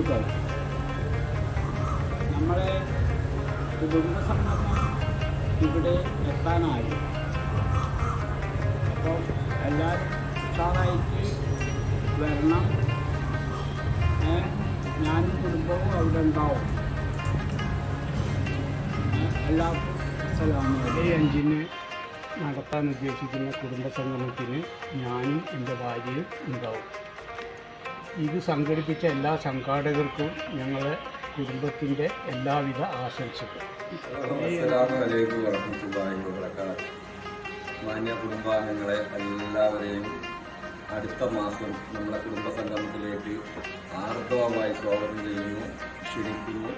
സുഹൃത്തുക്കൾ, നമ്മളെ കുടുംബസംഗമം ഇവിടെ എത്താനായി. അപ്പോൾ എല്ലാവരും ഉഷാറായിട്ട് വരണം. ഞാനും കുടുംബവും അവിടെ ഉണ്ടാവും. എല്ലാവർക്കും May 5 നടത്താൻ ഉദ്ദേശിക്കുന്ന കുടുംബസംഗമത്തിന് ഞാനും എൻ്റെ ഭാര്യയും ഉണ്ടാവും. ഇത് സംഘടിപ്പിച്ച എല്ലാ സംഘാടകർക്കും ഞങ്ങളെ കുടുംബത്തിൻ്റെ എല്ലാവിധ ആശംസകളും. മാന്യ കുടുംബാംഗങ്ങളെ എല്ലാവരെയും അടുത്ത മാസം നമ്മുടെ കുടുംബസംഗമത്തിലേക്ക് ആർദ്രമായി സ്വാഗതം ചെയ്യുന്നു, ക്ഷണിക്കുന്നു.